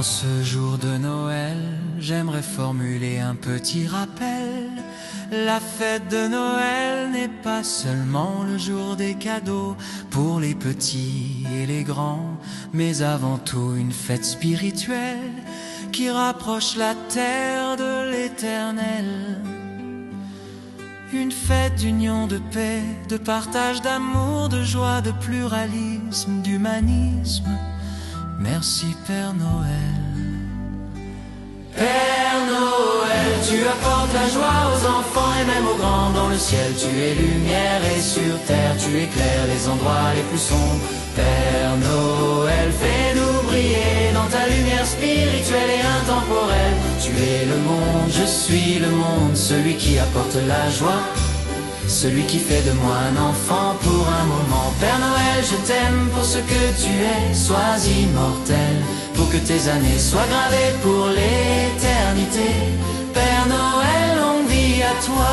ce jour de Noël, j'aimerais formuler un petit rappel. La fête de Noël n'est pas seulement le jour des cadeaux pour les petits et les grands, mais avant tout une fête spirituelle qui rapproche la terre de l'éternel. Une fête d'union, de paix, de partage, d'amour, de joie, de pluralisme, d'humanisme. Merci Père Noël. Père Noël, tu apportes la joie aux enfants et même aux grands. Dans le ciel tu es lumière et sur terre tu éclaires les endroits les plus sombres. Père Noël, fais-nous briller dans ta lumière spirituelle et intemporelle. Tu es le monde, je suis le monde, celui qui apporte la joie, celui qui fait de moi un enfant pour un moment. Père Noël, je t'aime pour ce que tu es, sois immortel, pour que tes années soient gravées pour l'éternité. Père Noël, longue vie à toi.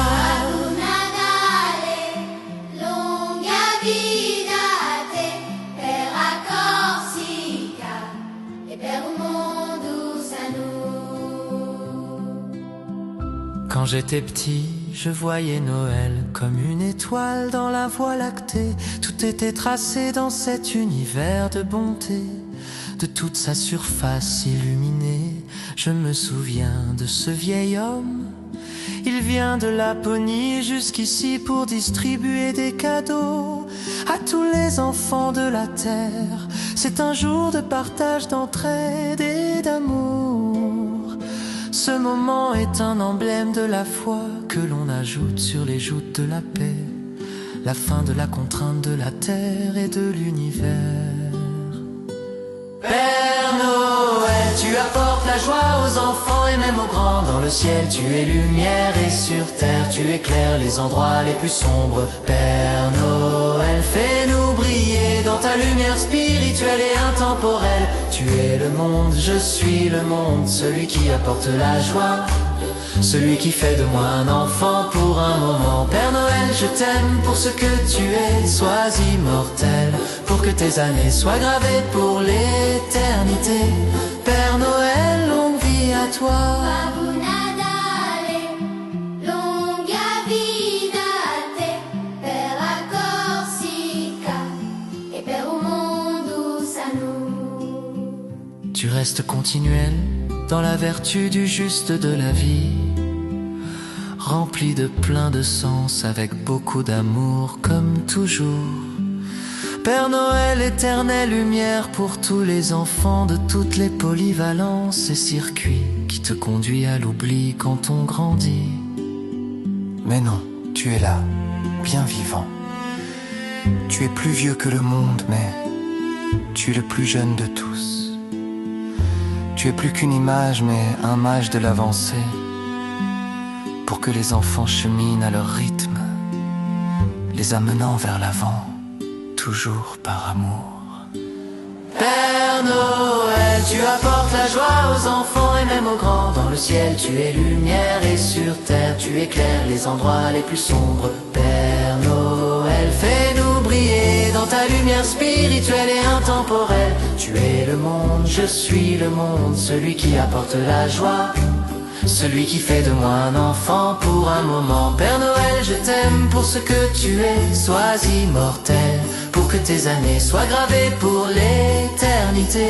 Quand j'étais petit, je voyais Noël comme une étoile dans la voie lactée. Tout était tracé dans cet univers de bonté, de toute sa surface illuminée. Je me souviens de ce vieil homme. Il vient de Laponie jusqu'ici pour distribuer des cadeaux à tous les enfants de la terre. C'est un jour de partage, d'entraide et d'amour. Ce moment est un emblème de la foi que l'on ajoute sur les joutes de la paix, la fin de la contrainte de la terre et de l'univers. Père Noël, tu apportes la joie aux enfants et même aux grands. Dans le ciel tu es lumière et sur terre tu éclaires les endroits les plus sombres. Père Noël, fais-nous briller dans ta lumière spirituelle et intemporelle. Tu es le monde, je suis le monde, celui qui apporte la joie, celui qui fait de moi un enfant pour un moment. Père Noël, je t'aime pour ce que tu es, sois immortel, pour que tes années soient gravées pour l'éternité. Père Noël, longue vie à toi. Tu restes continuel dans la vertu du juste de la vie, rempli de plein de sens avec beaucoup d'amour comme toujours. Père Noël, éternelle lumière pour tous les enfants de toutes les polyvalences et circuits qui te conduit à l'oubli quand on grandit. Mais non, tu es là, bien vivant. Tu es plus vieux que le monde, mais tu es le plus jeune de tous. Tu es plus qu'une image, mais un mage de l'avancée, pour que les enfants cheminent à leur rythme, les amenant vers l'avant, toujours par amour. Père Noël, tu apportes la joie aux enfants et même aux grands. Dans le ciel tu es lumière et sur terre tu éclaires les endroits les plus sombres. Père Noël, fais-nous briller dans ta lumière spirituelle et intemporelle. Tu es le monde, je suis le monde, celui qui apporte la joie, celui qui fait de moi un enfant pour un moment. Père Noël, je t'aime pour ce que tu es, sois immortel, pour que tes années soient gravées pour l'éternité.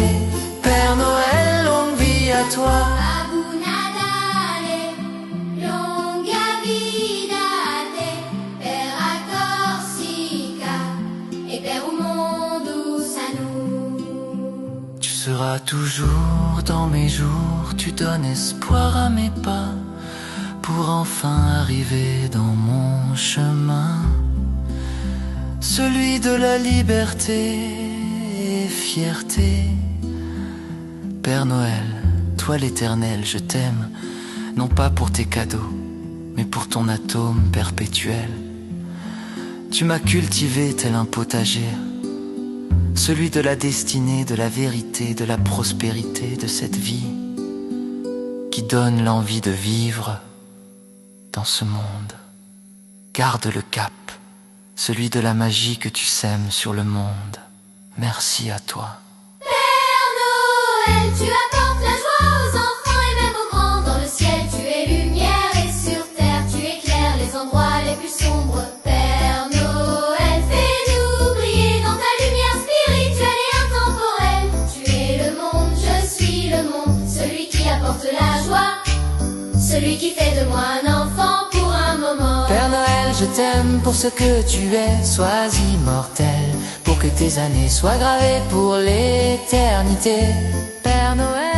Père Noël, longue vie à toi. Tu seras toujours dans mes jours, tu donnes espoir à mes pas, pour enfin arriver dans mon chemin, celui de la liberté et fierté. Père Noël, toi l'éternel, je t'aime, non pas pour tes cadeaux, mais pour ton atome perpétuel. Tu m'as cultivé tel un potager, celui de la destinée, de la vérité, de la prospérité de cette vie qui donne l'envie de vivre dans ce monde. Garde le cap, celui de la magie que tu sèmes sur le monde. Merci à toi. Père Noël. Noël, tu apportes la joie aux enfants et même aux grands. Dans le ciel, tu es lumière et sur terre, tu éclaires les endroits les plus sombres. Père Noël, fais-nous briller dans ta lumière spirituelle et intemporelle. Tu es le monde, je suis le monde, celui qui apporte la joie, celui qui fait de moi un enfant pour un moment. Père Noël, je t'aime pour ce que tu es, sois immortel, pour que tes années soient gravées pour l'éternité. Père Noël.